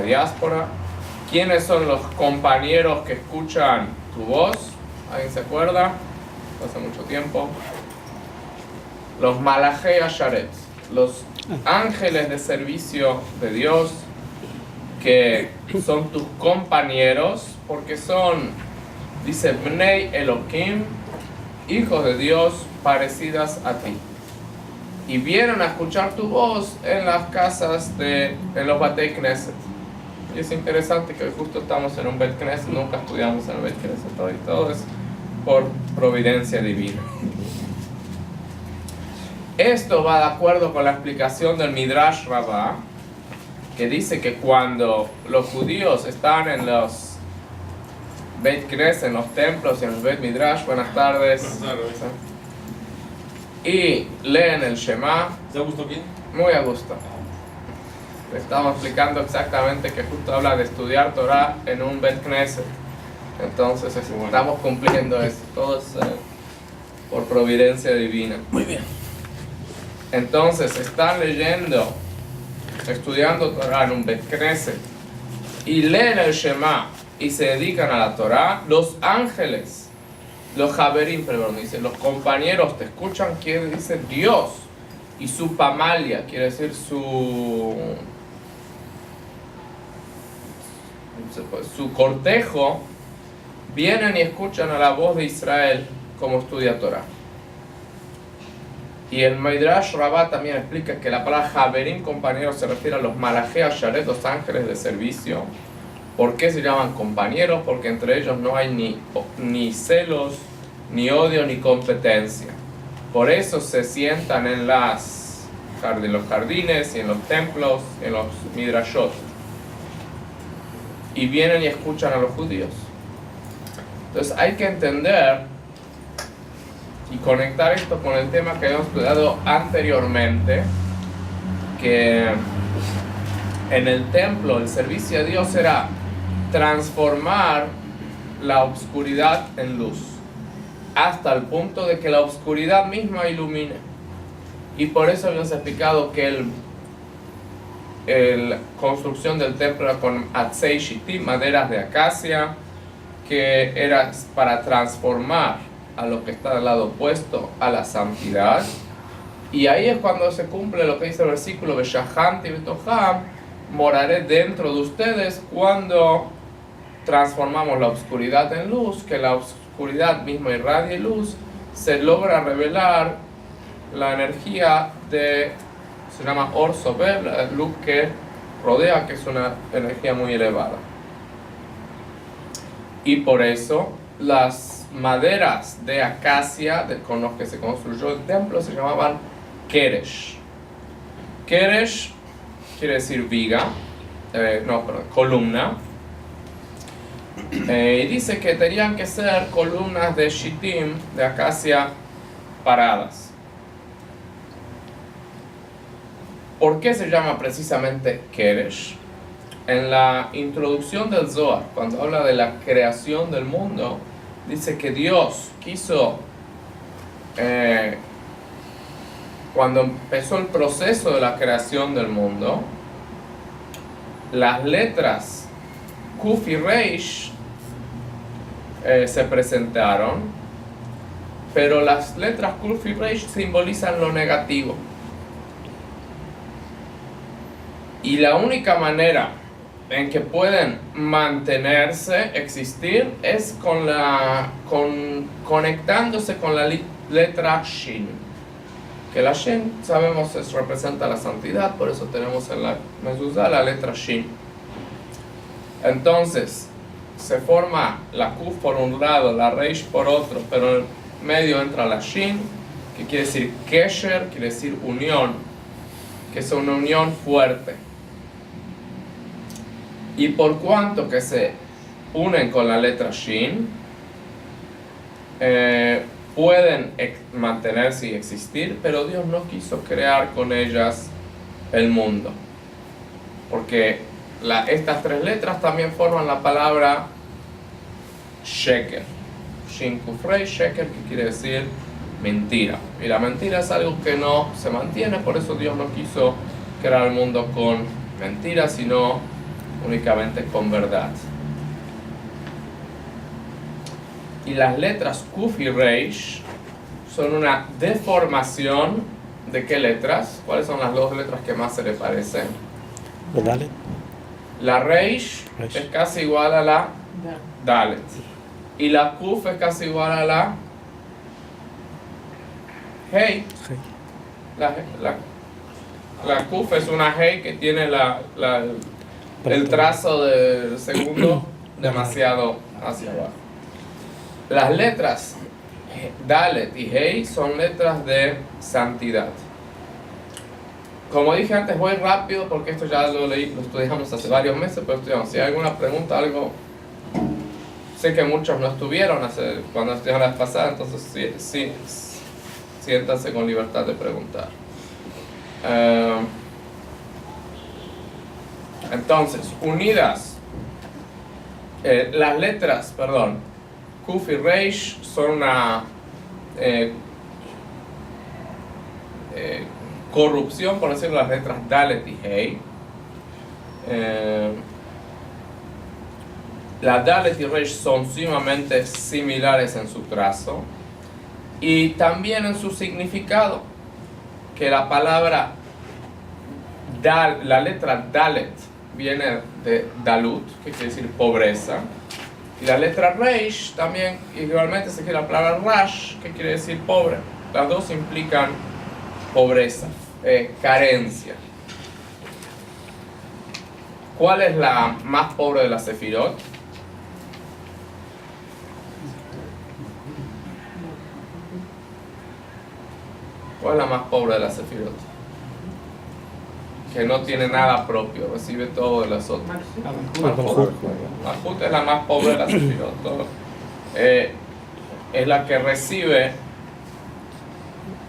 diáspora. ¿Quiénes son los compañeros que escuchan tu voz? ¿Alguien se acuerda? Hace mucho tiempo. Los Malachei Asharet, los ángeles de servicio de Dios, que son tus compañeros, porque son, dice, Bnei Elohim, hijos de Dios, parecidas a ti. Y vienen a escuchar tu voz en las casas en los Batei Knesset. Y es interesante que hoy justo estamos en un Bet Knesset, nunca estudiamos en el Bet Knesset, y todo es por providencia divina. Esto va de acuerdo con la explicación del Midrash Rabbah, que dice que cuando los judíos están en los Beit Knesset, en los templos y en los Beit Midrash, buenas tardes, y leen el Shema. ¿Te gustó bien? Muy a gusto. Le estamos explicando exactamente que justo habla de estudiar Torah en un Bet Knesset. Entonces estamos cumpliendo eso. Todo es por providencia divina. Muy bien. Entonces están leyendo, estudiando Torah en un Bet Knesset y leen el Shema y se dedican a la Torah. Los ángeles, los Haverim, perdón, dice, los compañeros te escuchan, quiere decir Dios, y su pamalia, quiere decir su cortejo, vienen y escuchan a la voz de Israel como estudia Torah. Y el Midrash Rabbah también explica que la palabra Haverim, compañeros, se refiere a los Malachei Asharet, los ángeles de servicio. ¿Por qué se llaman compañeros? Porque entre ellos no hay ni celos, ni odio, ni competencia. Por eso se sientan en los jardines y en los templos, en los midrashot. Y vienen y escuchan a los judíos. Entonces hay que entender y conectar esto con el tema que habíamos estudiado anteriormente, que en el templo el servicio a Dios era transformar la oscuridad en luz, hasta el punto de que la oscuridad misma ilumine. Y por eso habíamos explicado que la construcción del templo era con atzei shittim, maderas de acacia, que era para transformar a lo que está del lado opuesto a la santidad. Y ahí es cuando se cumple lo que dice el versículo: Veshahanti betoham, moraré dentro de ustedes, cuando transformamos la oscuridad en luz, que la oscuridad misma irradie luz, se logra revelar la energía se llama Or Sobev, la luz que rodea, que es una energía muy elevada. Y por eso las maderas de acacia con los que se construyó el templo se llamaban Keresh. Keresh quiere decir viga, columna. Y dice que tenían que ser columnas de shittim, de acacia, paradas. ¿Por qué se llama precisamente Keresh? En la introducción del Zohar, cuando habla de la creación del mundo, dice que Dios quiso, cuando empezó el proceso de la creación del mundo, las letras Kuf y Reish se presentaron, pero las letras Kuf y Reish simbolizan lo negativo. Y la única manera en que pueden mantenerse, existir, es conectándose con la letra Shin. Que la Shin, sabemos, representa la santidad, por eso tenemos en la mezuzá la letra Shin. Entonces, se forma la Kuf por un lado, la Reish por otro, pero en el medio entra la Shin, que quiere decir Kesher, quiere decir unión, que es una unión fuerte. Y por cuanto que se unen con la letra Shin, pueden mantenerse y existir, pero Dios no quiso crear con ellas el mundo. Porque estas tres letras también forman la palabra Sheker. Shin Kuf Reish, Sheker, que quiere decir mentira. Y la mentira es algo que no se mantiene, por eso Dios no quiso crear el mundo con mentiras, sino únicamente con verdad. Y las letras Kuf y Reish son una deformación de ¿qué letras? ¿Cuáles son las dos letras que más se le parecen? ¿La Dalet? La Reish es casi igual a la Dalet. Y la Kuf es casi igual a la Hei. La Kuf es una Hei que tiene el trazo del segundo demasiado hacia abajo. Las letras Dalet y Hei son letras de santidad. Como dije antes, voy rápido porque esto ya lo estudiamos hace varios meses, pero estudiamos. Si hay alguna pregunta, algo... Sé que muchos no estuvieron cuando estudiaron la vez pasada, entonces sí, siéntanse con libertad de preguntar. Entonces, unidas, las letras, Kuf y Reish son una corrupción, por decirlo, las letras Dalet y Hei. La Dalet y Reish son sumamente similares en su trazo y también en su significado, que la palabra la letra Dalet viene de Dalut, que quiere decir pobreza, y la letra Reish también igualmente se quiere la palabra Rash, que quiere decir pobre. Las dos implican pobreza, carencia. ¿Cuál es la más pobre de las sefirot? ¿Cuál es la más pobre de las sefirot? Que no tiene nada propio, recibe todo de las otras. Malhut es la más pobre de las sefirot. Es la que recibe,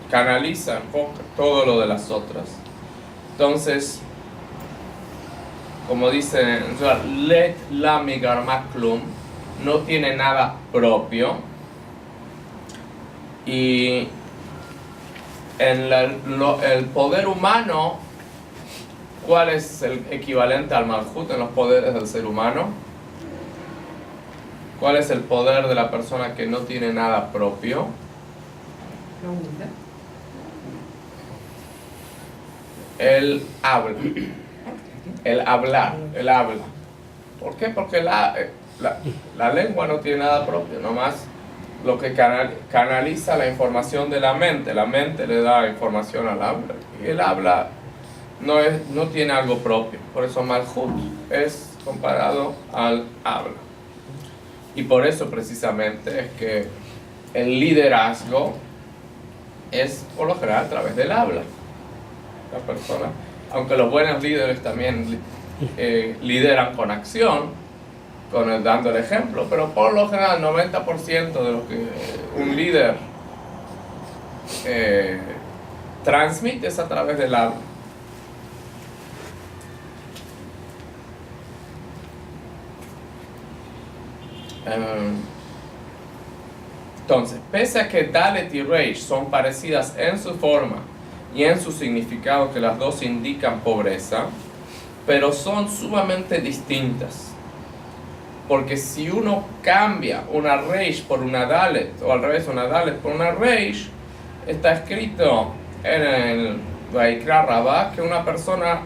canaliza, enfoca todo lo de las otras. Entonces, como dice en Let la migarmaklum, no tiene nada propio. Y en el poder humano, ¿cuál es el equivalente al Malhut en los poderes del ser humano? ¿Cuál es el poder de la persona que no tiene nada propio? El habla. El hablar, el habla. ¿Por qué? Porque la lengua no tiene nada propio, nomás lo que canaliza la información de la mente le da información al habla, y el habla no tiene algo propio, por eso Malhut es comparado al habla, y por eso precisamente es que el liderazgo es por lo general a través del habla. La persona, aunque los buenos líderes también lideran con acción, dando el ejemplo, pero por lo general el 90% de lo que un líder transmite es a través del habla. Entonces, pese a que Dalet y Reish son parecidas en su forma y en su significado, que las dos indican pobreza, pero son sumamente distintas. Porque si uno cambia una Reish por una Dalet, o al revés, una Dalet por una Reish, está escrito en el Vaikra Rabbah que una persona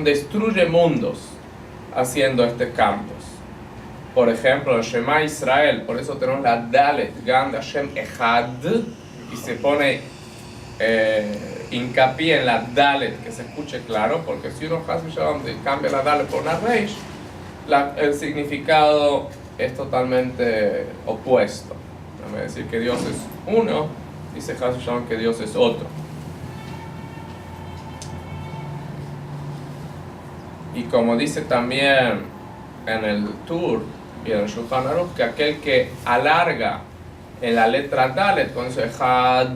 destruye mundos haciendo estos cambios. Por ejemplo, el Shema Israel, por eso tenemos la Dalet, Gam Hashem Echad, y se pone hincapié en la Dalet, que se escuche claro, porque si uno cambia la Dalet por una Reish, el significado es totalmente opuesto. Déjame decir que Dios es uno, dice Hashem que Dios es otro. Y como dice también en el Tur y en el Shulchan Aruch, que aquel que alarga en la letra Dalet, con ese Had,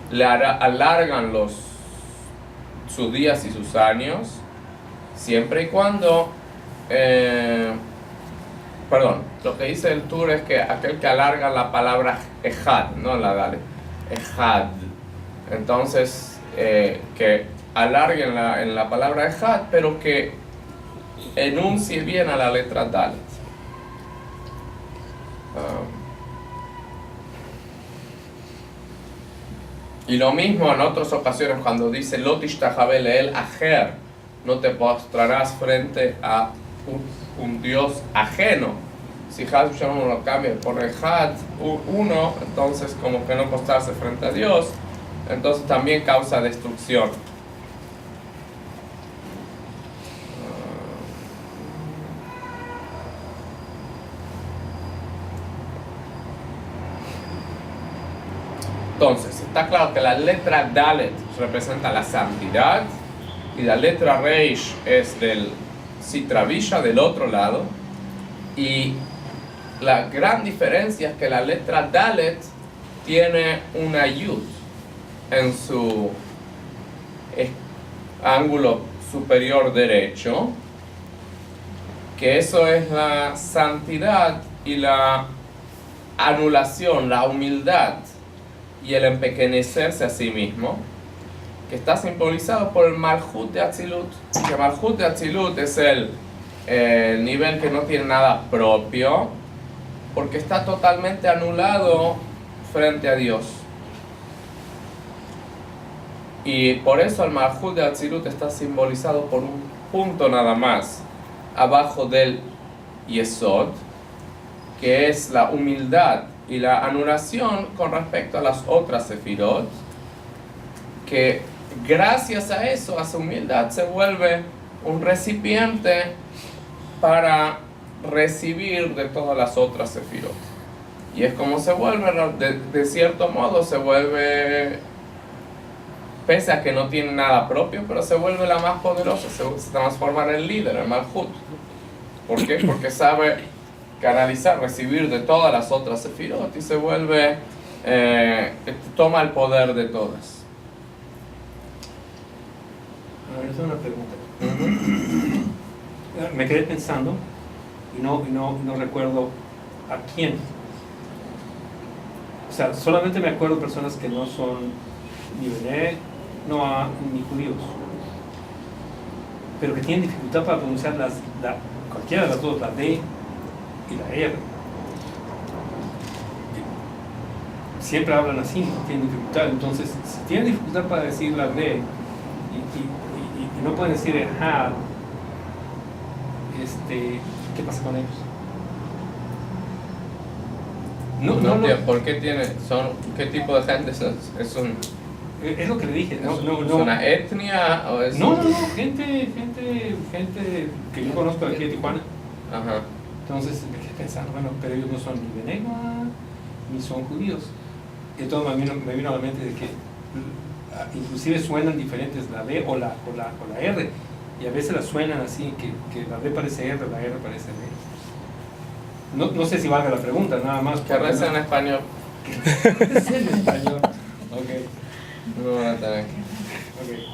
le alargan sus días y sus años, siempre y cuando lo que dice el Tur es que aquel que alarga la palabra Ejad, no la Dalet, Ejad, entonces que alargue en la palabra Ejad, pero que enuncie bien a la letra Dalet. Y lo mismo en otras ocasiones cuando dice Lo tishtajabe le'el ajer, no te postrarás frente a un Dios ajeno. Si Had Shalom lo cambia y pone Had, uno, entonces como que no postrarse frente a Dios, entonces también causa destrucción. Entonces, está claro que la letra Dalet representa la santidad y la letra Reish es del Sitra Villa, del otro lado. Y la gran diferencia es que la letra Dalet tiene una Yud en su ángulo superior derecho, que eso es la santidad y la anulación, la humildad y el empequeñecerse a sí mismo, que está simbolizado por el Malhut de Atzilut. Que Malhut de Atzilut es el nivel que no tiene nada propio, porque está totalmente anulado frente a Dios. Y por eso el Malhut de Atzilut está simbolizado por un punto nada más abajo del Yesod, que es la humildad y la anulación con respecto a las otras sefirot, que gracias a eso, a su humildad, se vuelve un recipiente para recibir de todas las otras sefirot. Y es como se vuelve, de cierto modo, se vuelve, pese a que no tiene nada propio, pero se vuelve la más poderosa, se transforma en el líder, el Malhut. ¿Por qué? Porque sabe canalizar, recibir de todas las otras sefirot y se vuelve, toma el poder de todas. A ver, esa es una pregunta. Me quedé pensando y no recuerdo a quién. O sea, solamente me acuerdo de personas que no son ni Bené, ni judíos, pero que tienen dificultad para pronunciar cualquiera de las dos, la D y la R. Siempre hablan así, no tienen dificultad. Entonces, si tienen dificultad para decir la D y no pueden decir el had, ¿qué pasa con ellos? ¿Por qué qué tipo de gente es un? Es lo que le dije. ¿Es una etnia o es? No, gente que yo conozco de aquí de Tijuana. Ajá. Entonces me quedé pensando, bueno, pero ellos no son ni Benegua ni son judíos. Y entonces me vino a la mente de que inclusive suenan diferentes la D o la R, y a veces las suenan así, que la D parece R, la R parece D. No sé si valga la pregunta, nada más. Que reza en español. Es en español. Ok. No van a tener. Okay.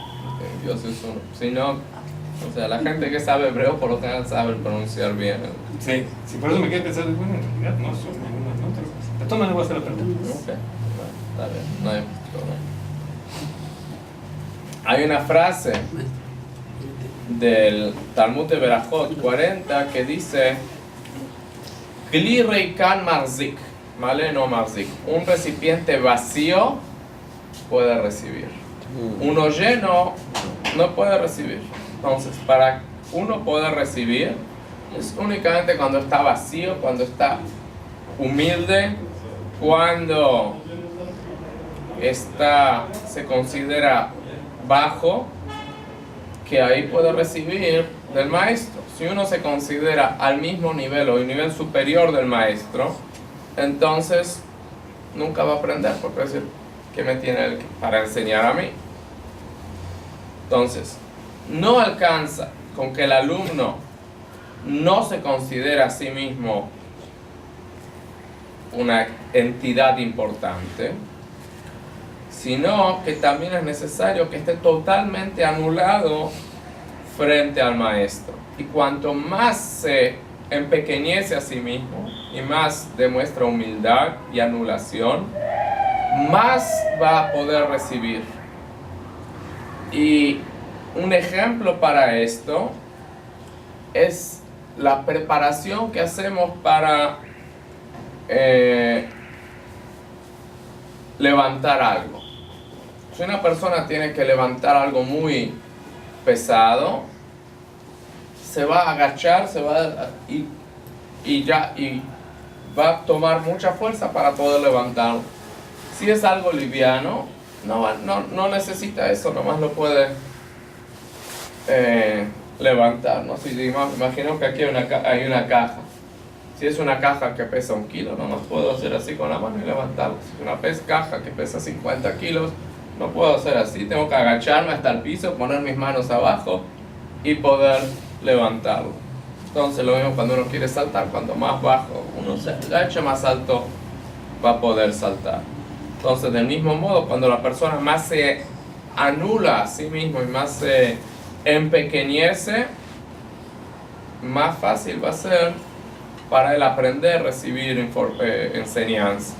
Dios es uno. Si no, o sea, la gente que sabe hebreo por lo general sabe pronunciar bien. Sí, por eso me quedé pensando, bueno, en realidad no son ninguna, ¿no? Pero de todas maneras voy a hacer la pregunta. Ok, está bien, no hay problema. Hay una frase del Talmud de Berajot 40 que dice Kli reikan marzik, ¿vale? No marzik. Un recipiente vacío puede recibir. Uno lleno no puede recibir. Entonces, para uno poder recibir es únicamente cuando está vacío, cuando está humilde, cuando se considera bajo, que ahí puede recibir del maestro. Si uno se considera al mismo nivel o un nivel superior del maestro, entonces nunca va a aprender, porque decir, ¿qué me tiene él para enseñar a mí? Entonces, no alcanza con que el alumno no se considera a sí mismo una entidad importante, sino que también es necesario que esté totalmente anulado frente al maestro. Y cuanto más se empequeñece a sí mismo y más demuestra humildad y anulación, más va a poder recibir. Y un ejemplo para esto es la preparación que hacemos para levantar algo. Si una persona tiene que levantar algo muy pesado, se va a agachar, y va a tomar mucha fuerza para poder levantarlo. Si es algo liviano, no necesita eso, nomás lo puede levantar, ¿no? Si imagino que aquí hay una caja. Si es una caja que pesa 1 kilo, nomás puedo hacer así con la mano y levantarlo. Si es una caja que pesa 50 kilos, no puedo hacer así. Tengo que agacharme hasta el piso, poner mis manos abajo y poder levantarlo. Entonces lo mismo cuando uno quiere saltar, cuanto más bajo uno se agacha, más alto va a poder saltar. Entonces, del mismo modo, cuando la persona más se anula a sí mismo y más se empequeñece, más fácil va a ser para él aprender, recibir enseñanza.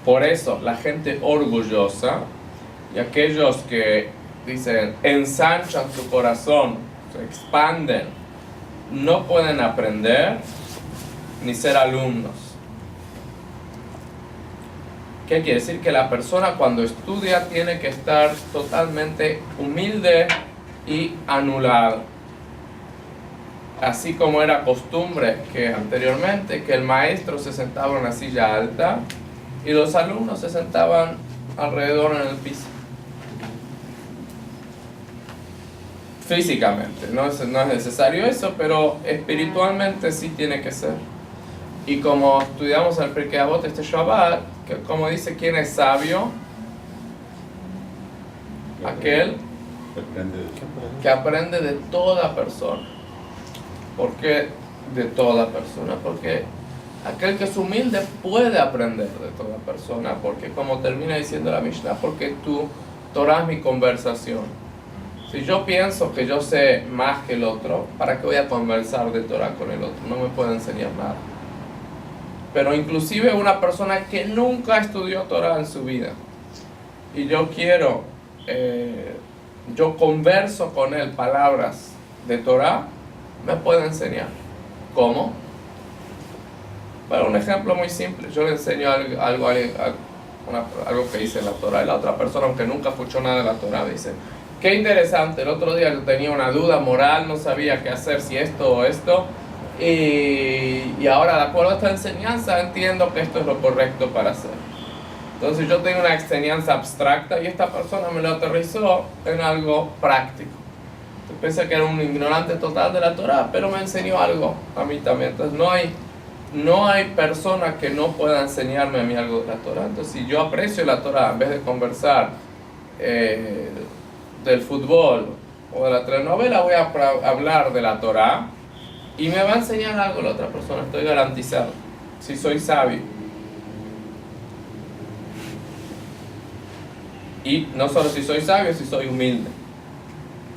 Por eso, la gente orgullosa y aquellos que dicen, ensanchan su corazón, se expanden, no pueden aprender ni ser alumnos. ¿Qué quiere decir? Que la persona cuando estudia tiene que estar totalmente humilde y anulado. Así como era costumbre que anteriormente, que el maestro se sentaba en una silla alta y los alumnos se sentaban alrededor en el piso. Físicamente, no es necesario eso, pero espiritualmente sí tiene que ser. Y como estudiamos el Pirkei Avot este Shabbat, que como dice, ¿quién es sabio? Aquel que aprende de toda persona. ¿Por qué de toda persona? Porque aquel que es humilde puede aprender de toda persona, porque como termina diciendo la Mishnah, porque tu Torah es mi conversación. Si yo pienso que yo sé más que el otro, ¿para qué voy a conversar de Torah con el otro? No me puede enseñar nada. Pero inclusive una persona que nunca estudió Torah en su vida, y yo converso con él palabras de Torah, me puede enseñar. ¿Cómo? Bueno, un ejemplo muy simple. Yo le enseño algo que dice en la Torah, y la otra persona, aunque nunca escuchó nada de la Torah, dice, qué interesante, el otro día yo tenía una duda moral, no sabía qué hacer, si esto o esto, y ahora de acuerdo a esta enseñanza entiendo que esto es lo correcto para hacer. Entonces yo tengo una enseñanza abstracta y esta persona me lo aterrizó en algo práctico. Yo pensé que era un ignorante total de la Torah, pero me enseñó algo a mí también. Entonces no hay persona que no pueda enseñarme a mí algo de la Torah. Entonces si yo aprecio la Torah, en vez de conversar del fútbol o de la telenovela, voy a hablar de la Torah y me va a enseñar algo la otra persona, estoy garantizado, si soy sabio. Y no solo si soy sabio, si soy humilde.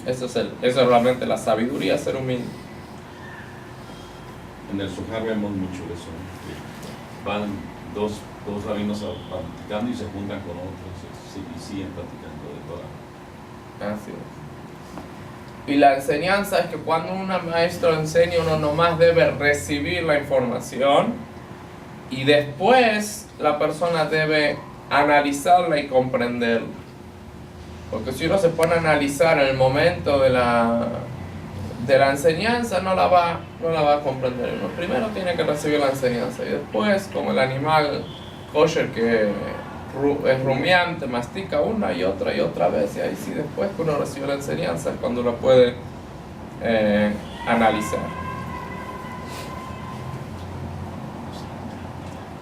Eso es realmente la sabiduría, ser humilde. En el Zohar vemos mucho eso, que van dos rabinos platicando y se juntan con otros y siguen platicando de Torah. Así es. Y la enseñanza es que cuando un maestro enseña, uno nomás debe recibir la información y después la persona debe analizarla y comprenderla. Porque si uno se pone a analizar en el momento de la enseñanza, no la va a comprender. Uno primero tiene que recibir la enseñanza y después, como el animal kosher que es rumiante, mastica una y otra vez, y ahí sí después que uno recibe la enseñanza es cuando lo puede analizar.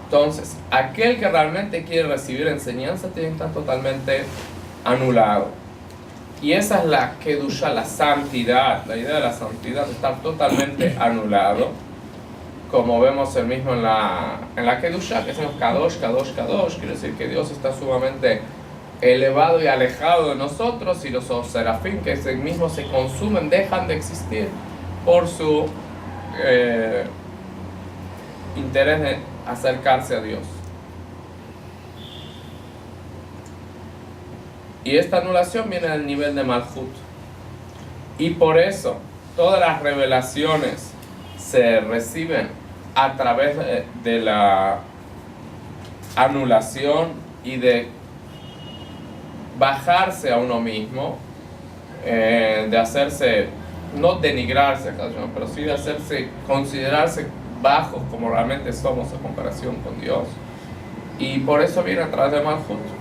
Entonces, aquel que realmente quiere recibir enseñanza tiene que estar totalmente anulado. Y esa es la kedusha, la santidad, la idea de la santidad, de estar totalmente anulado. Como vemos el mismo en la kedusha, que decimos kadosh, kadosh, kadosh, quiere decir que Dios está sumamente elevado y alejado de nosotros, y los serafín que mismo se consumen dejan de existir por su interés de acercarse a Dios. Y esta anulación viene del nivel de Malhut. Y por eso todas las revelaciones se reciben a través de la anulación y de bajarse a uno mismo, de hacerse, no denigrarse, pero sí de hacerse, considerarse bajos como realmente somos en comparación con Dios. Y por eso viene a través de Malhut.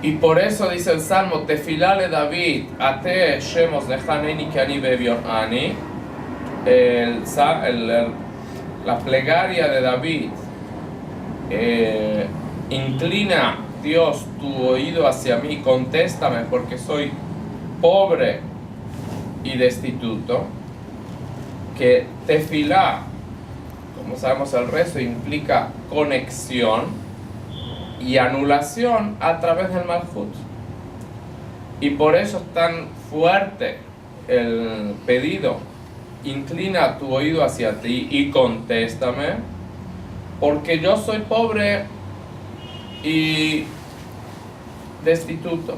Y por eso dice el Salmo, Tefilá le David, Ate Shemos Lejaneni Kani Bevion Ani. La plegaria de David, inclina Dios tu oído hacia mí, contéstame porque soy pobre y destituto. Que Tefilá, como sabemos el rezo, implica conexión y anulación a través del Malhut. Y por eso es tan fuerte el pedido, inclina tu oído hacia ti y contéstame, porque yo soy pobre y destituto.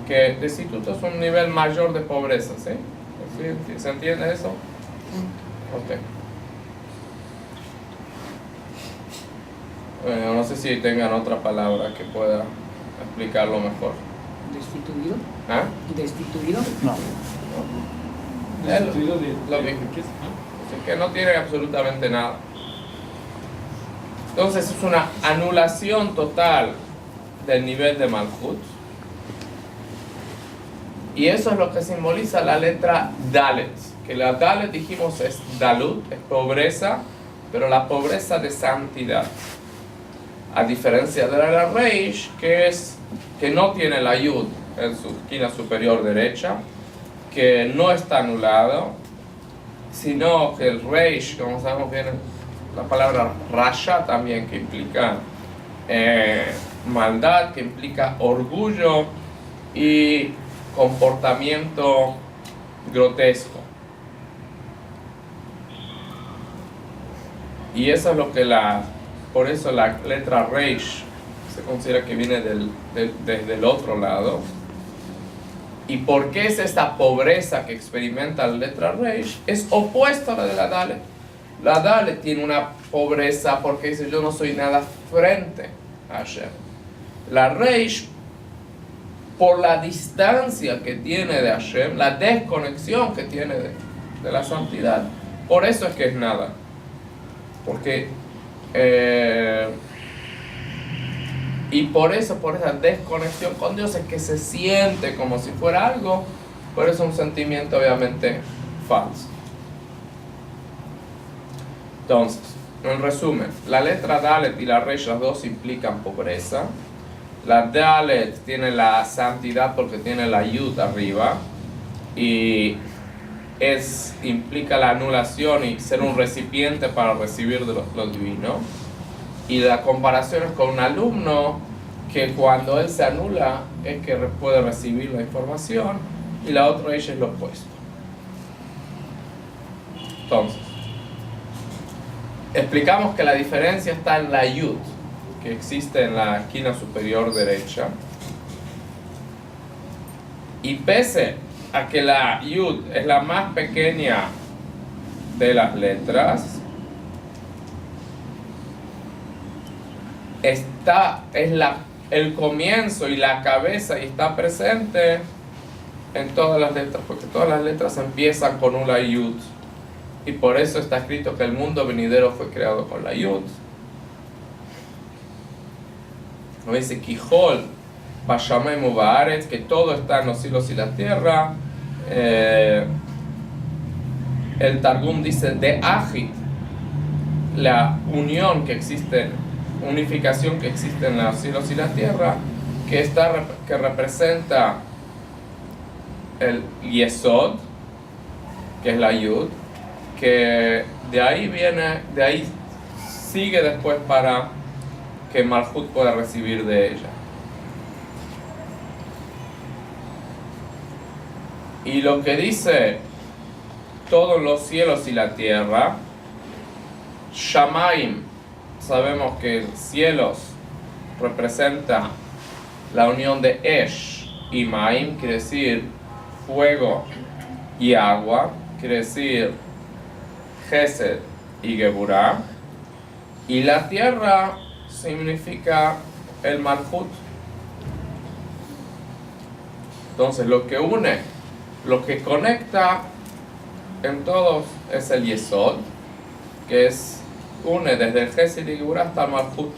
Que destituto es un nivel mayor de pobreza, ¿sí? ¿Se entiende eso? Ok. No sé si tengan otra palabra que pueda explicarlo mejor. ¿Destituido? ¿Ah? ¿Destituido? No. Destituido de Lo mismo. Así que no tiene absolutamente nada. Entonces es una anulación total del nivel de Malhut. Y eso es lo que simboliza la letra Dalet. Que la Dalet, dijimos, es Dalut, es pobreza, pero la pobreza de santidad. A diferencia de la Reish, que no tiene la Yud en su esquina superior derecha, que no está anulado, sino que el Reish, como sabemos bien, la palabra Rasha también, que implica maldad, que implica orgullo y comportamiento grotesco. Y eso es lo que por eso la letra Reish se considera que viene desde el otro lado. ¿Y por qué es esta pobreza que experimenta la letra Reish? Es opuesto a la de la Dalet. La Dalet tiene una pobreza porque dice yo no soy nada frente a Hashem. La Reish, por la distancia que tiene de Hashem, la desconexión que tiene de la santidad, por eso es que es nada. Porque y por esa desconexión con Dios es que se siente como si fuera algo, pero es un sentimiento obviamente falso. Entonces, en resumen, la letra Dalet y la Reish, las dos implican pobreza. La Dalet tiene la santidad porque tiene la Yud arriba y implica la anulación y ser un recipiente para recibir de lo divino. Y la comparación es con un alumno que cuando él se anula es que puede recibir la información, y la otra ella es lo opuesto. Entonces, explicamos que la diferencia está en la Yud, que existe en la esquina superior derecha. Y pese a que la Yud es la más pequeña de las letras, es el comienzo y la cabeza y está presente en todas las letras, porque todas las letras empiezan con una Yud, y por eso está escrito que el mundo venidero fue creado con la Yud. No dice Kijol, Bashamay Mubaret, que todo está en los cielos y la tierra. El Targum dice de Ajit, la unión que existe, unificación que existe en los cielos y la tierra, que representa el Yesod, que es la Yud, que de ahí sigue después para que Malhut pueda recibir de ella. Y lo que dice todos los cielos y la tierra, Shamaim, sabemos que cielos representa la unión de Esh y Maim quiere decir fuego y agua, quiere decir Gesed y Geburah, y la tierra significa el Malhut. Entonces lo que une, lo que conecta en todos es el Yesod, que une desde el Gesed y Geburah hasta el Malhut.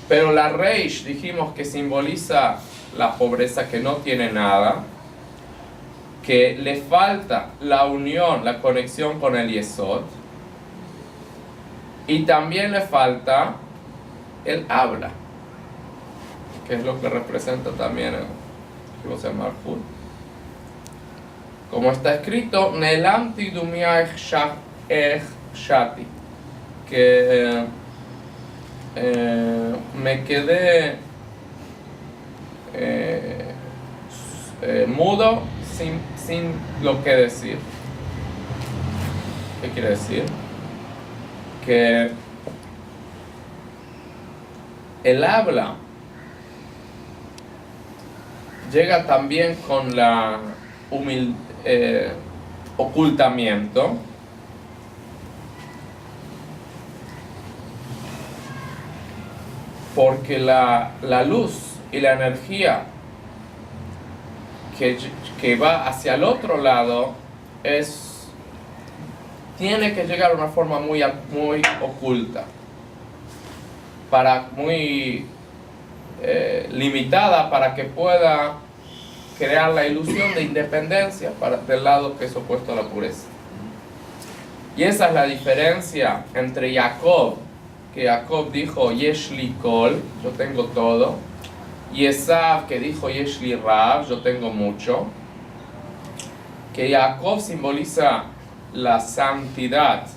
Pero la Reish dijimos que simboliza la pobreza, que no tiene nada, que le falta la unión, la conexión con el Yesod, y también le falta el habla, que es lo que representa también el José Malhut. Como está escrito, Nelamti dumia shati, que me quedé mudo sin lo que decir. ¿Qué quiere decir? Que el habla llega también con la ocultamiento, porque la luz y la energía que va hacia el otro lado tiene que llegar de una forma muy oculta, muy limitada, para que pueda crear la ilusión de independencia del lado que es opuesto a la pureza. Y esa es la diferencia entre Jacob, que Jacob dijo Yeshli Kol, yo tengo todo, y Esav, que dijo Yeshli Rav, yo tengo mucho. Que Jacob simboliza la santidad,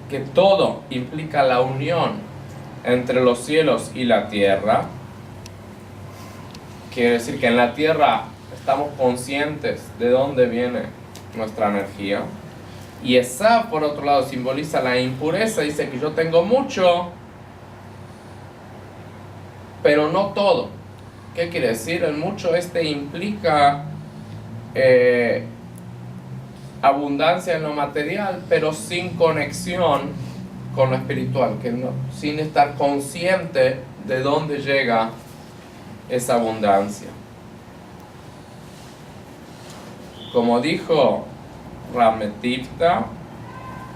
que todo implica la unión entre los cielos y la tierra. Quiere decir que en la tierra estamos conscientes de dónde viene nuestra energía. Y Esav, por otro lado, simboliza la impureza, dice que yo tengo mucho, pero no todo. ¿Qué quiere decir? El mucho implica abundancia en lo material, pero sin conexión con lo espiritual, sin estar consciente de dónde llega esa abundancia. Como dijo Rametivta,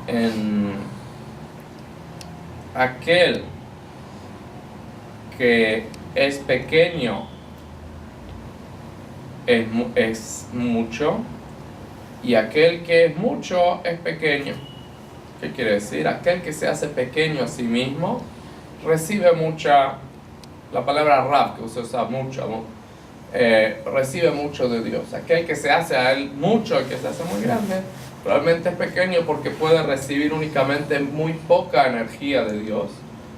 en aquel que es pequeño es mucho, y aquel que es mucho es pequeño. ¿Qué quiere decir? Aquel que se hace pequeño a sí mismo recibe mucha, la palabra rab que se usa mucho, recibe mucho de Dios. Aquel que se hace a él mucho, el que se hace muy grande, realmente es pequeño, porque puede recibir únicamente muy poca energía de Dios,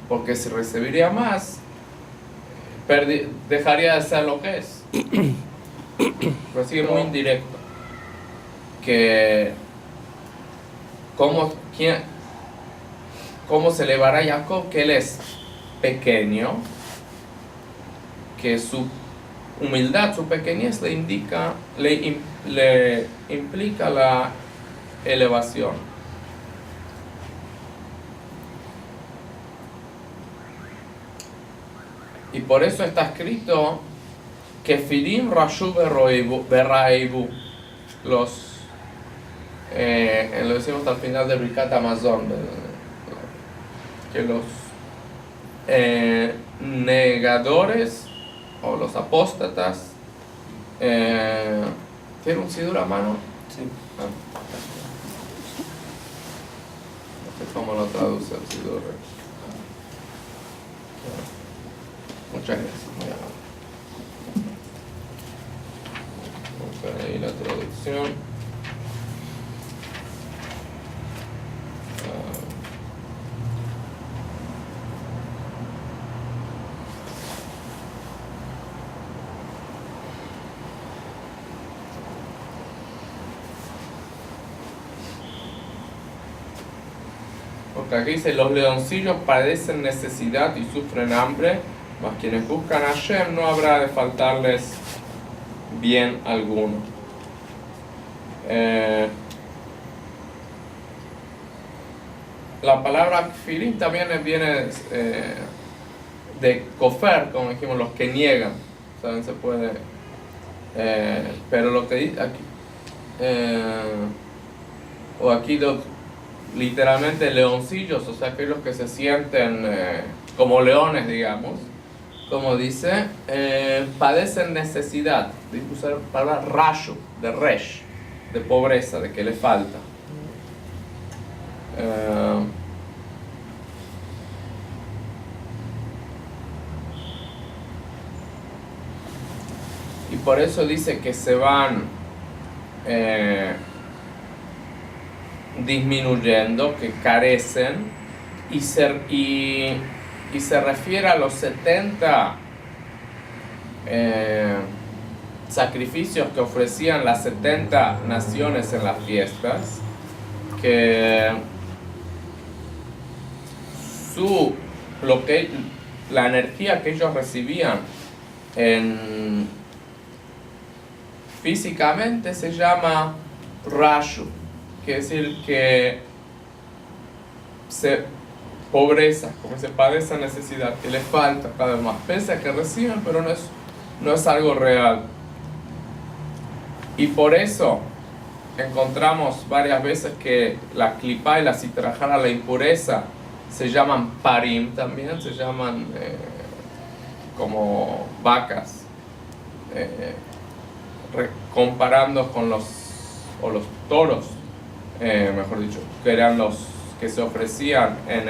porque si recibiría más, dejaría de ser lo que es. Recibe muy indirecto. Que ¿cómo se elevará Jacob? Que él es pequeño, que su humildad, su pequeñez le implica la elevación. Y por eso está escrito que Filim Rashu Berraibu, lo decimos hasta el final de Birkat Hamazon, que los negadores o los apóstatas, ¿tiene un sidur a mano? Sí. No sé cómo lo traduce el sidur. Muchas gracias, muy amable. Buscar ahí la traducción. porque aquí dice, los leoncillos padecen necesidad y sufren hambre, mas quienes buscan a Hashem no habrá de faltarles bien alguno. La palabra kfirin también viene de kofer, como dijimos, los que niegan. ¿Saben? Se puede. Pero lo que dice aquí, o aquí literalmente leoncillos, o sea, aquellos que se sienten como leones, digamos, como dice, padecen necesidad, de usar la palabra rayo, de resh, de pobreza, de que le falta. Y por eso dice que se van disminuyendo, que carecen, y se refiere a los 70 sacrificios que ofrecían las 70 naciones en las fiestas, que la energía que ellos recibían físicamente se llama rayo, quiere decir que pobreza, como se padece necesidad, que les falta cada vez más, pese a que reciben, pero no es algo real. Y por eso encontramos varias veces que la clipá y la sitrajara, la impureza, se llaman parim también, se llaman como vacas, comparando con los toros, mejor dicho, que eran los que se ofrecían en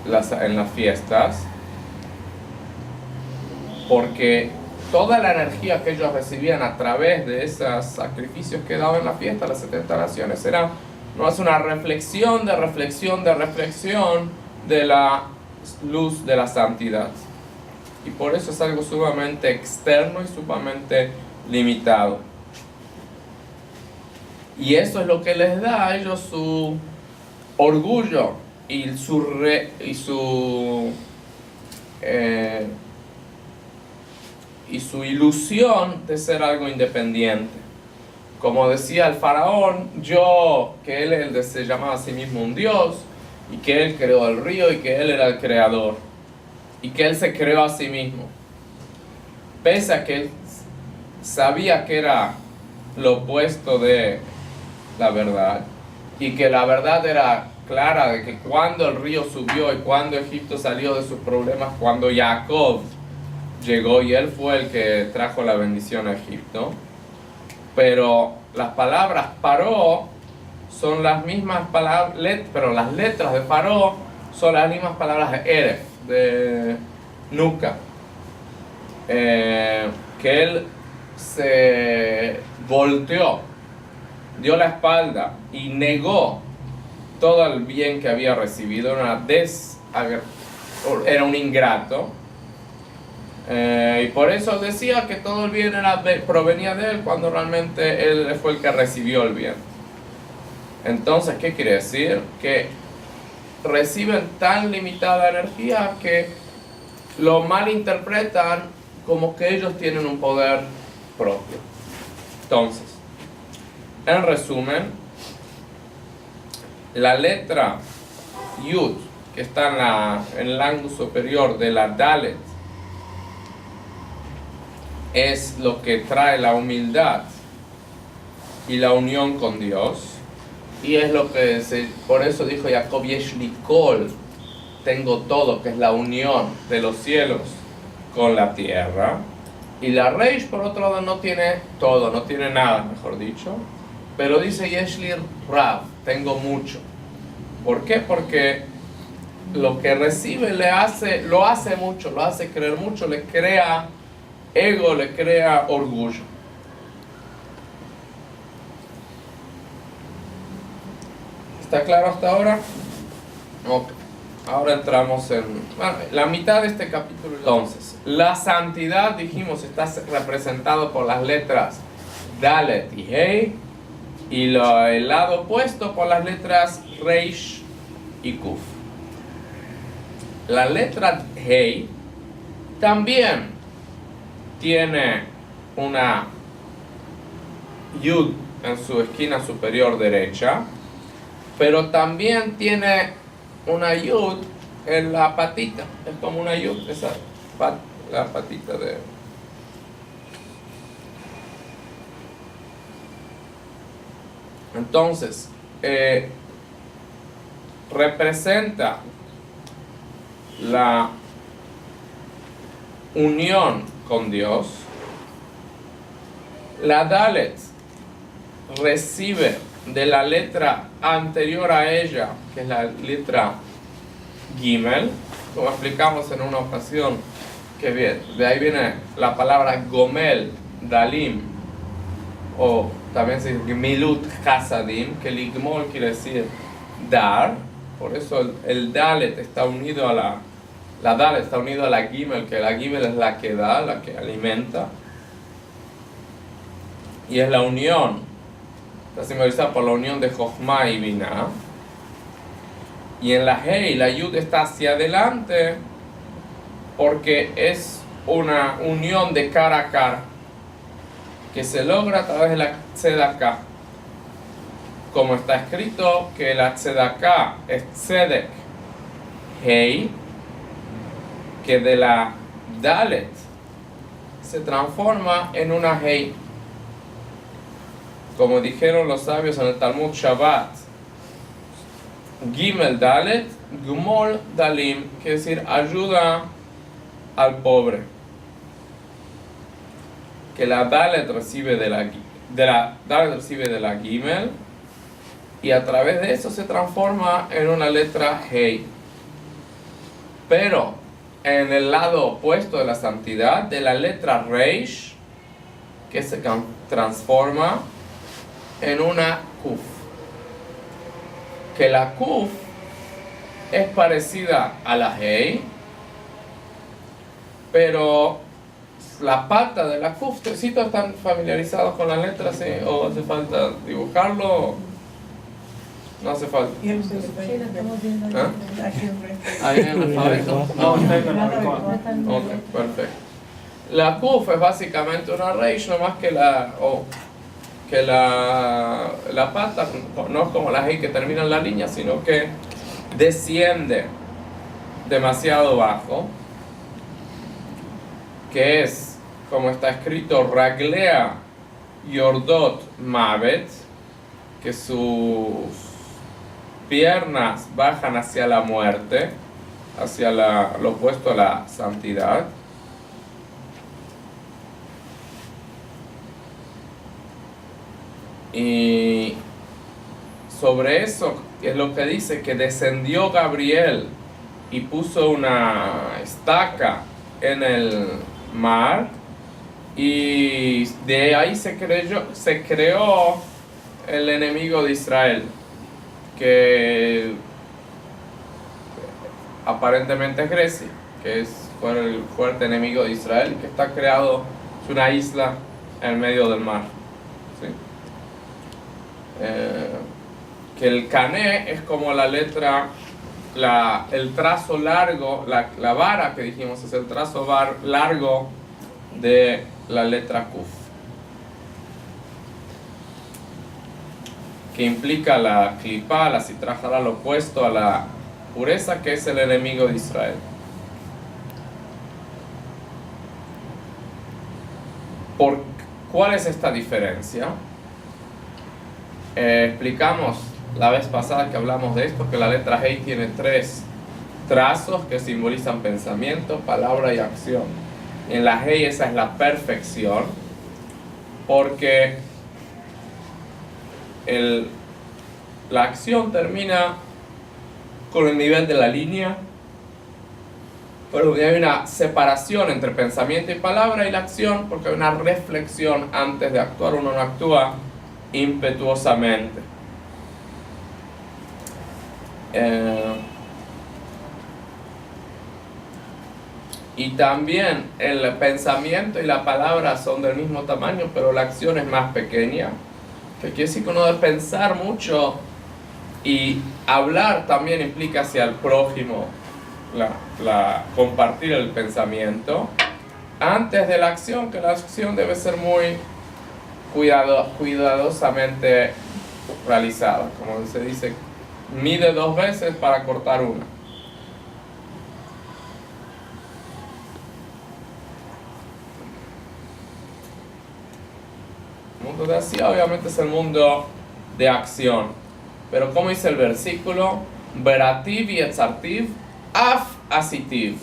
las fiestas, porque toda la energía que ellos recibían a través de esos sacrificios que daban en la fiesta, las 70 naciones, no es una reflexión de la luz de la santidad. Y por eso es algo sumamente externo y sumamente limitado. Y eso es lo que les da a ellos su orgullo y su ilusión de ser algo independiente. Como decía el faraón, que él se llamaba a sí mismo un dios, y que él creó el río, y que él era el creador, y que él se creó a sí mismo. Pese a que él sabía que era lo opuesto de la verdad, y que la verdad era clara de que cuando el río subió y cuando Egipto salió de sus problemas, cuando Jacob llegó y él fue el que trajo la bendición a Egipto, pero las palabras paró son las mismas palabras, pero las letras de paró son las mismas palabras de Eref, de Nuca, que él se volteó, dio la espalda y negó todo el bien que había recibido, era un ingrato. Y por eso decía que todo el bien provenía de él, cuando realmente él fue el que recibió el bien. Entonces, ¿qué quiere decir? Que reciben tan limitada energía que lo malinterpretan como que ellos tienen un poder propio. Entonces, en resumen, la letra Yud, que está en el ángulo superior de la Dalet, es lo que trae la humildad y la unión con Dios, y es lo que por eso dijo Jacob, Yesh li kol, tengo todo, que es la unión de los cielos con la tierra. Y la Reish, por otro lado, no tiene todo, no tiene nada, mejor dicho, pero dice Yesh li Rav, tengo mucho. ¿Por qué? Porque lo que recibe lo hace mucho, lo hace creer mucho, le crea ego, le crea orgullo. ¿Está claro hasta ahora? Ok. Ahora entramos en la mitad de este capítulo. Entonces, la santidad, dijimos, está representado por las letras Dalet y Hey, y el lado opuesto por las letras Reish y Kuf. La letra Hei también tiene una Yud en su esquina superior derecha, pero también tiene una Yud en la patita. Es como una Yud, esa la patita de... Entonces, representa la unión con Dios. La Dalet recibe de la letra anterior a ella, que es la letra Gimel, como explicamos en una ocasión, que bien, de ahí viene la palabra Gomel, Dalim, o también se dice Gemilut Hasadim, que el Igmol quiere decir dar, por eso el Dalet está unido a la Dalet está unido a la Gimel, que la Gimel es la que da, la que alimenta, y es la unión, está simbolizada por la unión de Jochma y Binah. Y en la Hei, la Yud está hacia adelante porque es una unión de cara a cara que se logra a través de la Tzedaká. Como está escrito que la Tzedaká es Tzedek Hei, que de la Dalet se transforma en una Hei. Como dijeron los sabios en el Talmud Shabbat, Gimel Dalet, Gmol Dalim, quiere decir ayuda al pobre. Que la Dalet recibe de la Dalet recibe de la Gimel, y a través de eso se transforma en una letra Hei. Pero en el lado opuesto de la santidad, de la letra Reish, que se transforma en una Kuf. Que la Kuf es parecida a la Hei, pero la pata de la Kuf, ¿sí están familiarizados con las letras? ¿Sí? ¿O hace falta dibujarlo? No hace falta. ¿Ah? ¿Ahí en el alfabeto? No, está en el alfabeto. Ok, perfecto. La Kuf es básicamente una Reish, no más que la pata no es como la Hei que termina en la línea, sino que desciende demasiado bajo, que es, como está escrito, Raglea Yordot Mavet, que sus piernas bajan hacia la muerte, hacia lo opuesto a la santidad. Y sobre eso es lo que dice, que descendió Gabriel y puso una estaca en el mar, y de ahí se creó el enemigo de Israel, que aparentemente es Grecia, que fue el fuerte enemigo de Israel, que está creado, es una isla en medio del mar. ¿Sí? Que el Cané es como la letra, el trazo largo, la vara que dijimos es el trazo largo de la letra Kuf, que implica la clipa, la sitrajara, lo opuesto a la pureza, que es el enemigo de Israel. ¿Cuál es esta diferencia? Explicamos la vez pasada que hablamos de esto, que la letra Hei tiene 3 trazos que simbolizan pensamiento, palabra y acción. En la Hei esa es la perfección, porque la acción termina con el nivel de la línea, pero hay una separación entre pensamiento y palabra y la acción, porque hay una reflexión antes de actuar. Uno no actúa impetuosamente. Y también el pensamiento y la palabra son del mismo tamaño, pero la acción es más pequeña, que quiere decir que uno debe pensar mucho Y hablar también implica hacia el prójimo, compartir el pensamiento antes de la acción, que la acción debe ser muy cuidadosamente realizada. Como se dice, mide 2 veces para cortar una. El mundo de así obviamente es el mundo de acción. Pero como dice el versículo, Berativ y Etzartiv, Af Asitiv.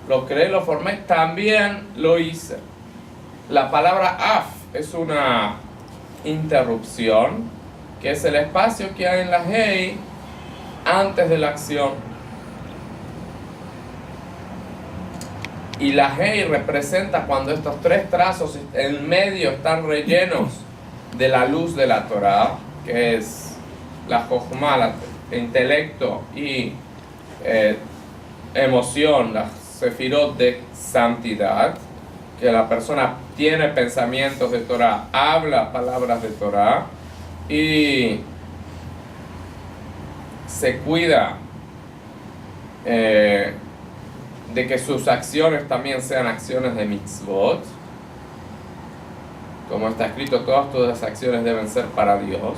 Lo creé, lo formé, también lo hice. La palabra Af es una interrupción, que es el espacio que hay en la Hei antes de la acción. Y la Hei representa cuando estos 3 trazos en medio están rellenos de la luz de la Torah, que es la Jochma, el intelecto y emoción, la Sefirot de santidad, que la persona tiene pensamientos de Torah, habla palabras de Torah y se cuida de que sus acciones también sean acciones de mitzvot. Como está escrito, todas las acciones deben ser para Dios.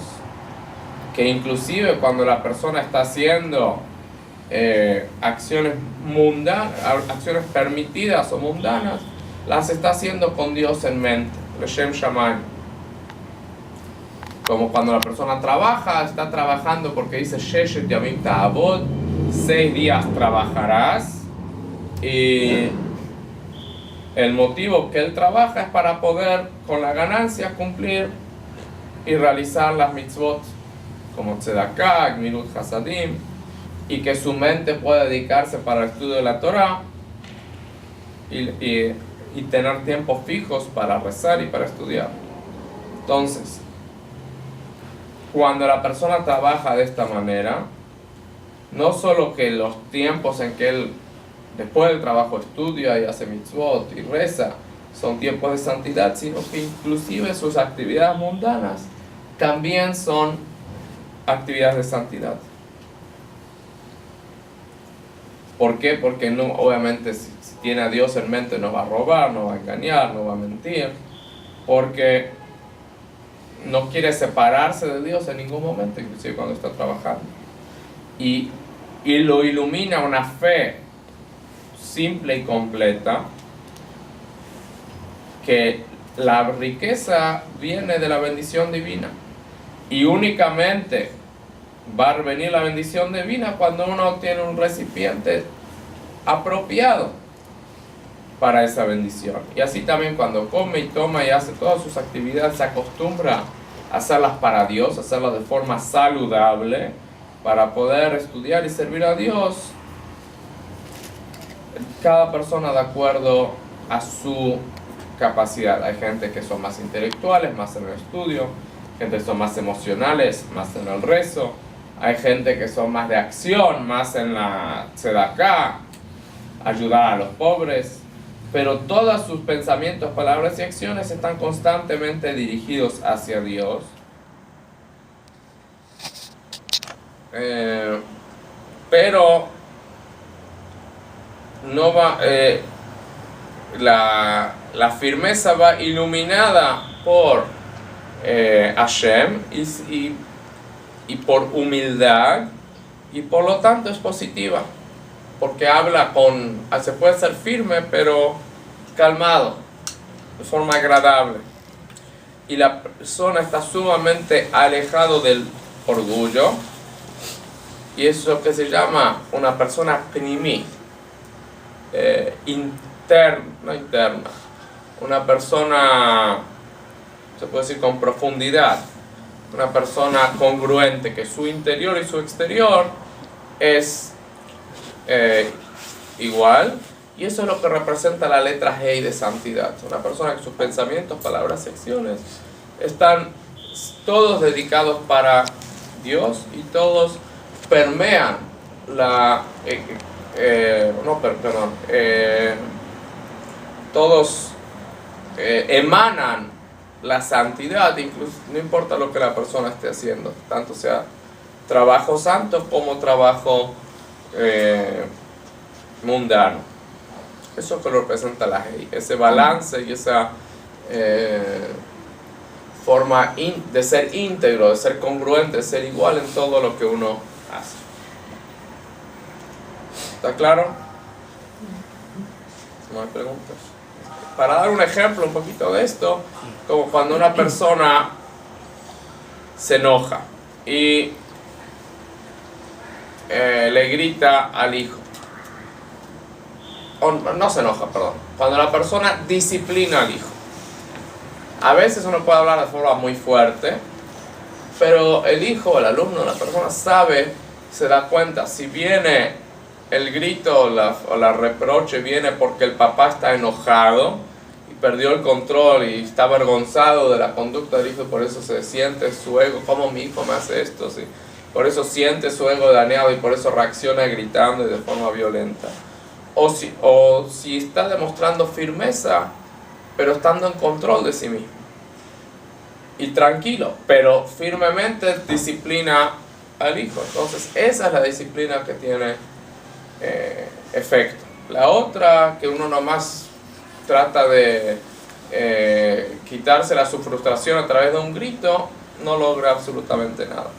Que inclusive cuando la persona está haciendo acciones mundanas, acciones permitidas o mundanas, las está haciendo con Dios en mente, Leshem Shamayim. Como cuando la persona trabaja, está trabajando porque dice Sheshet Yamim Ta'avod, 6 días trabajarás, y el motivo que él trabaja es para poder con la ganancia cumplir y realizar las mitzvot como Tzedakah, Gmilut Hasadim, y que su mente pueda dedicarse para el estudio de la Torah y tener tiempos fijos para rezar y para estudiar. Entonces, cuando la persona trabaja de esta manera, no solo que los tiempos en que él después del trabajo estudia y hace mitzvot y reza son tiempos de santidad, sino que inclusive sus actividades mundanas también son actividades de santidad. ¿Por qué? Porque no, obviamente si tiene a Dios en mente no va a robar, no va a engañar, no va a mentir, porque no quiere separarse de Dios en ningún momento, inclusive cuando está trabajando. Y lo ilumina una fe simple y completa, que la riqueza viene de la bendición divina, y únicamente va a venir la bendición divina cuando uno tiene un recipiente apropiado para esa bendición. Y así también cuando come y toma y hace todas sus actividades, se acostumbra a hacerlas para Dios, hacerlas de forma saludable, para poder estudiar y servir a Dios, cada persona de acuerdo a su capacidad. Hay gente que son más intelectuales, más en el estudio, gente que son más emocionales, más en el rezo, hay gente que son más de acción, más en la tzedakah, ayudar a los pobres, pero todos sus pensamientos, palabras y acciones están constantemente dirigidos hacia Dios. Pero no va, la firmeza va iluminada por Hashem y por humildad, y por lo tanto es positiva, porque habla se puede ser firme pero calmado, de forma agradable, y la persona está sumamente alejado del orgullo, y eso es lo que se llama una persona pnimi, interna, una persona, se puede decir, con profundidad, una persona congruente, que su interior y su exterior es igual, y eso es lo que representa la letra Hei de santidad. Una persona que sus pensamientos, palabras y acciones están todos dedicados para Dios, y todos permean todos emanan la santidad, incluso no importa lo que la persona esté haciendo, tanto sea trabajo santo como trabajo mundano. Eso es lo que representa la Hei, ese balance y esa forma de ser íntegro, de ser congruente, de ser igual en todo lo que uno hace. ¿Está claro? ¿No hay preguntas? Para dar un ejemplo un poquito de esto, como cuando una persona se enoja y le grita al hijo, o no se enoja, perdón, cuando la persona disciplina al hijo. A veces uno puede hablar de forma muy fuerte, pero el hijo, el alumno, la persona sabe, se da cuenta, si viene el grito o la reproche viene porque el papá está enojado y perdió el control y está avergonzado de la conducta del hijo, por eso se siente su ego, ¿cómo mi hijo me hace esto? ¿Sí? Por eso siente su ego dañado y por eso reacciona gritando y de forma violenta. O si está demostrando firmeza, pero estando en control de sí mismo. Y tranquilo, pero firmemente disciplina al hijo. Entonces esa es la disciplina que tiene efecto. La otra, que uno nomás trata de quitársela su frustración a través de un grito, no logra absolutamente nada.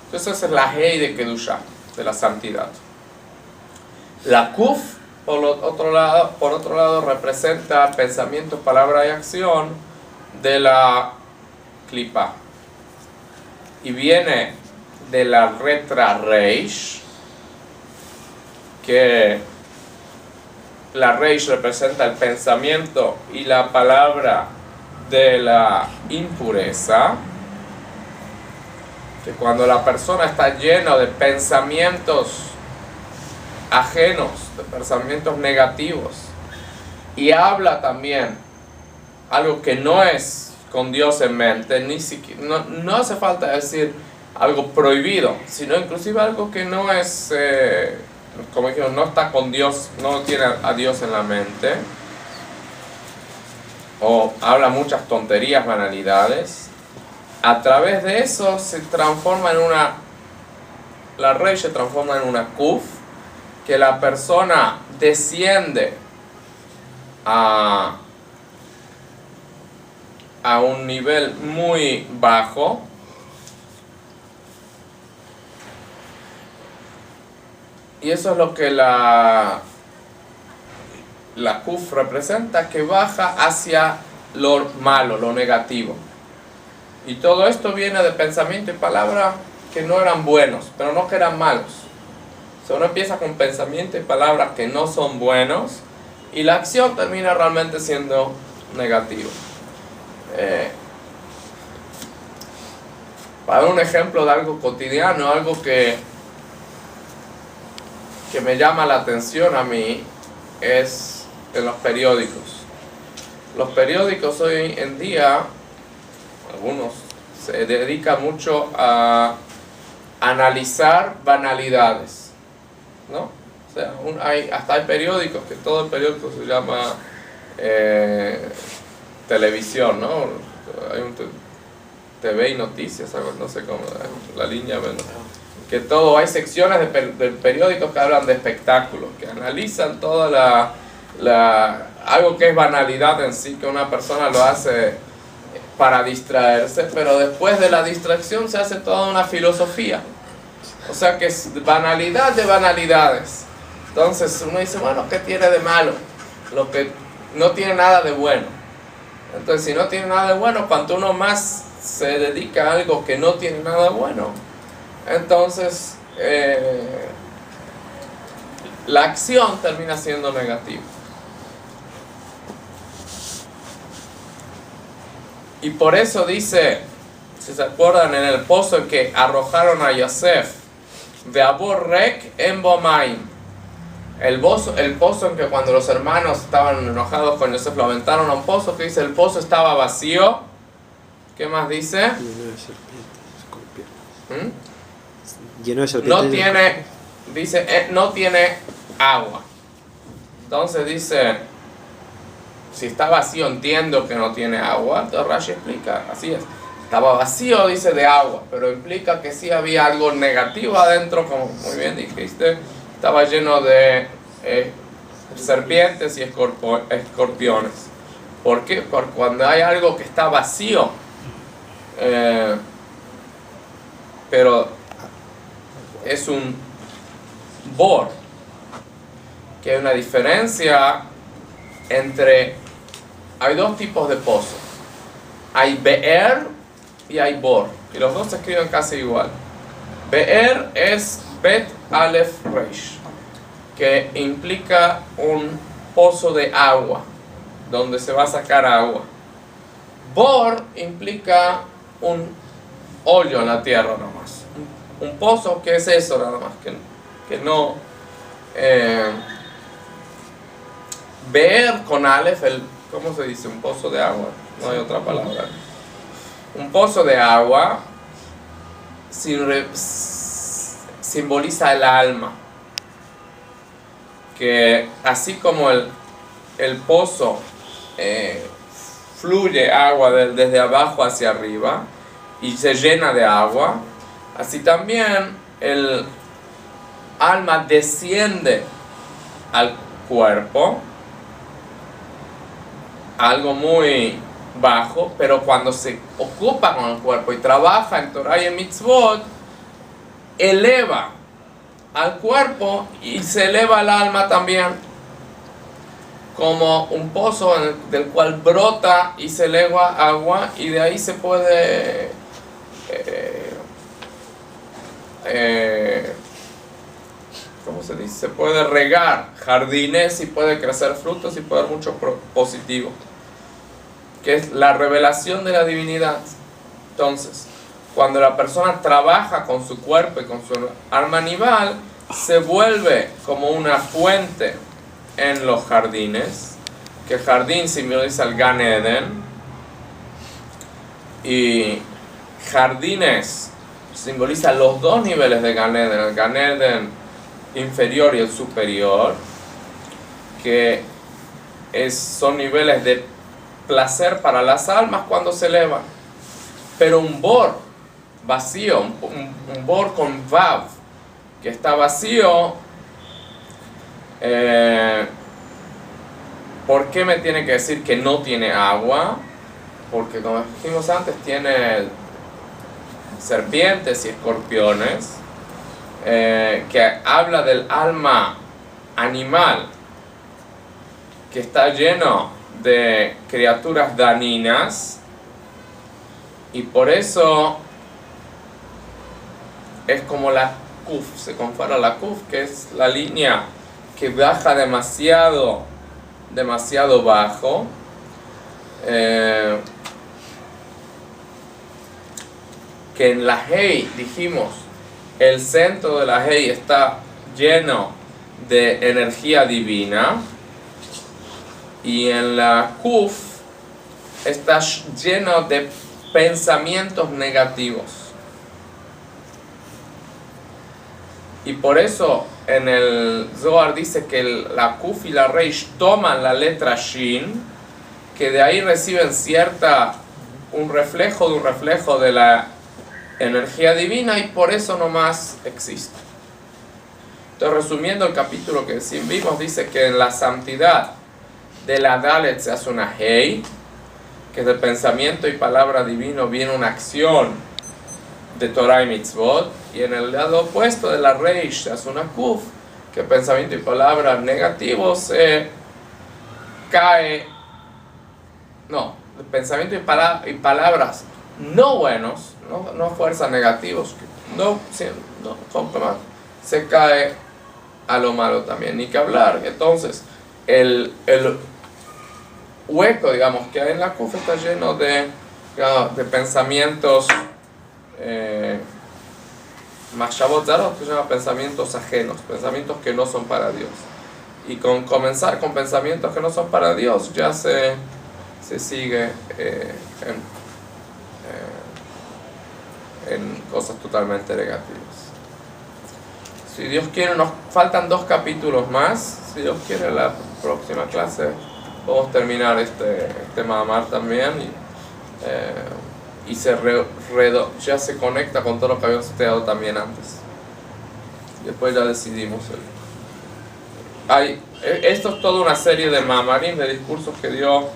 Entonces esa es la Hei de Kedushá, de la santidad. La Kuf, por otro lado, representa pensamiento, palabra y acción de la Klipa. Y viene de la letra Reish, que la Reish representa el pensamiento y la palabra de la impureza, que cuando la persona está llena de pensamientos ajenos, de pensamientos negativos, y habla también algo que no es con Dios en mente, ni siquiera, no hace falta decir algo prohibido, sino inclusive algo que no es, como dijimos, no está con Dios, no tiene a Dios en la mente, o habla muchas tonterías, banalidades. A través de eso se transforma en la Reish se transforma en una Kuf, que la persona desciende a un nivel muy bajo, y eso es lo que la Kuf representa, que baja hacia lo malo, lo negativo. Y todo esto viene de pensamiento y palabra que no eran buenos, pero no que eran malos. O sea, uno empieza con pensamiento y palabras que no son buenos y la acción termina realmente siendo negativa. Para dar un ejemplo de algo cotidiano, algo que me llama la atención a mí, es en los periódicos. Los periódicos hoy en día, algunos se dedican mucho a analizar banalidades, ¿no? O sea, hasta hay periódicos, que todo el periódico se llama televisión, ¿no? Hay un TV y noticias, algo, no sé cómo, la línea, bueno, que todo, hay secciones de periódicos que hablan de espectáculos, que analizan toda algo que es banalidad en sí, que una persona lo hace para distraerse, pero después de la distracción se hace toda una filosofía. O sea que es banalidad de banalidades. Entonces uno dice, bueno, ¿qué tiene de malo? Lo que no tiene nada de bueno. Entonces si no tiene nada de bueno, cuanto uno más se dedica a algo que no tiene nada de bueno, entonces la acción termina siendo negativa. Y por eso dice, si se acuerdan, en el pozo en que arrojaron a Yosef, Ve'abor rek en bomaim, el pozo en que cuando los hermanos estaban enojados con Yosef lo aventaron a un pozo, que dice el pozo estaba vacío. ¿Qué más dice? Lleno de serpientes, escorpiones. Lleno de serpientes. No tiene, dice, no tiene agua. Entonces dice, si está vacío entiendo que no tiene agua. Entonces Rashi explica, así es. estaba vacío, dice, de agua, pero implica que sí había algo negativo adentro, como muy bien dijiste, estaba lleno de serpientes y escorpiones. ¿Por qué? Porque cuando hay algo que está vacío, pero es un bor, que hay una diferencia entre, hay dos tipos de pozos, hay be'er y hay bor, y los dos se escriben casi igual. Be'er es bet alef reish, que implica un pozo de agua, donde se va a sacar agua. Bor implica un hoyo en la tierra nomás, un pozo que es eso nada más, que no... Be'er con alef, ¿cómo se dice? Un pozo de agua, no hay otra palabra. Un pozo de agua simboliza el alma, que así como el pozo fluye agua desde abajo hacia arriba y se llena de agua, así también el alma desciende al cuerpo, algo muy bajo, pero cuando se ocupa con el cuerpo y trabaja en Torah y en Mitzvot, eleva al cuerpo y se eleva al alma también, como un pozo del cual brota y se eleva agua, y de ahí se puede ¿cómo se dice? Se puede regar jardines y puede crecer frutos y puede haber mucho positivo, que es la revelación de la divinidad. Entonces, cuando la persona trabaja con su cuerpo y con su alma animal, se vuelve como una fuente en los jardines, que el jardín simboliza el Gan Eden, y jardines simboliza los dos niveles de Gan Eden, el Gan Eden inferior y el superior, que son niveles de placer para las almas cuando se elevan. Pero un bor vacío, un bor con vav, que está vacío, ¿por qué me tiene que decir que no tiene agua? Porque como dijimos antes, tiene serpientes y escorpiones, que habla del alma animal, que está lleno de criaturas dañinas, y por eso es como la kuf, se compara a la kuf, que es la línea que baja demasiado bajo, que en la Hei dijimos, el centro de la Hei está lleno de energía divina, y en la Kuf está lleno de pensamientos negativos. Y por eso en el Zohar dice que la Kuf y la Reish toman la letra Shin, que de ahí reciben un reflejo de la energía divina, y por eso nomás existe. Entonces, resumiendo el capítulo que vimos, dice que en la santidad de la Dalet se hace una Hei, que del pensamiento y palabra divino viene una acción de Torah y Mitzvot, y en el lado opuesto de la Reish se hace una Kuf, que pensamiento y palabra negativos se cae, pensamiento y palabras no buenos, no fuerzas negativos, se cae a lo malo también, ni que hablar. Entonces el hueco, digamos, que hay en la Kuf está lleno de pensamientos Mashavot Zarot, que se llama pensamientos ajenos, pensamientos que no son para Dios. Y comenzar con pensamientos que no son para Dios, ya se sigue en cosas totalmente negativas. Si Dios quiere, nos faltan 2 capítulos más. Si Dios quiere, la próxima clase podemos terminar este Mahamar también, y ya se conecta con todo lo que habíamos estudiado también antes. Después ya decidimos. Esto es toda una serie de mamarim, de discursos que dio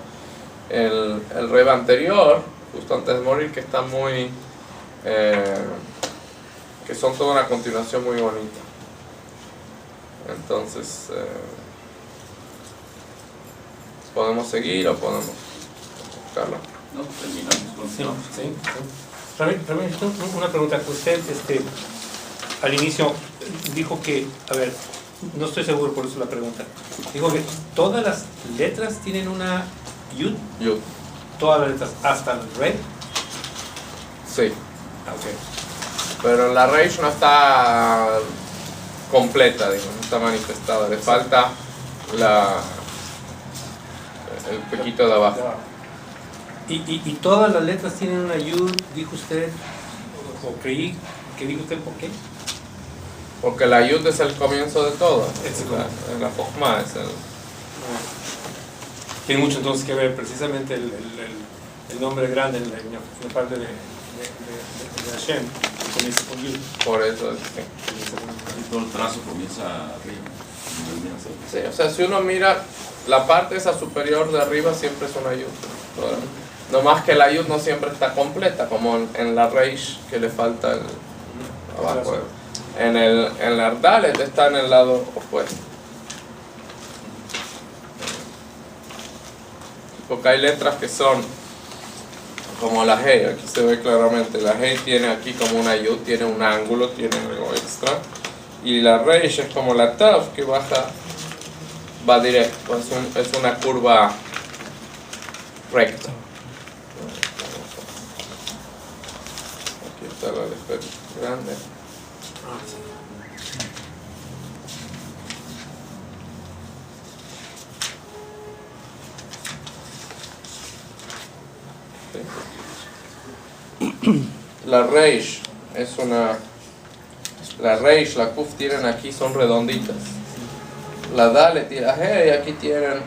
el Rebbe anterior, justo antes de morir, que están muy... que son toda una continuación muy bonita. Entonces, ¿podemos seguir o podemos buscarlo? No, terminamos con Sí. Una pregunta. Usted al inicio dijo que, a ver, no estoy seguro, por eso la pregunta. Dijo que todas las letras tienen una yud. Yud. Todas las letras, hasta el re. Sí. Ok. Pero la reish no está completa, digo, no está manifestada. Le falta el pequito de abajo. Y todas las letras tienen una yud, dijo usted, o creí que dijo usted, ¿por qué? Porque la yud es el comienzo de todo. Es el La jochma es el... Tiene mucho entonces que ver precisamente el nombre grande en la parte de Hashem, que comienza con yud. Por eso es que... Y todo el trazo comienza arriba. Sí, o sea, si uno mira la parte esa superior de arriba siempre es una yud. No más que la yud no siempre está completa, como en la reish que le falta el abajo. En la dalet está en el lado opuesto. Porque hay letras que son como la Hey, aquí se ve claramente. La Hey tiene aquí como una yud, tiene un ángulo, tiene algo extra. Y la reish es como la Tav que va directo, es una curva recta. Aquí está la letra grande. La reish es una... La reish, la kuf tienen aquí son redonditas. La dalet y la hey aquí tienen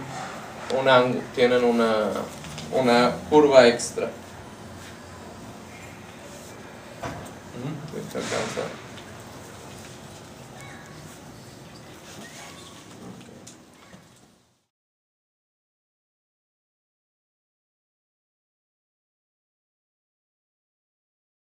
una curva extra. ¿Se alcanza?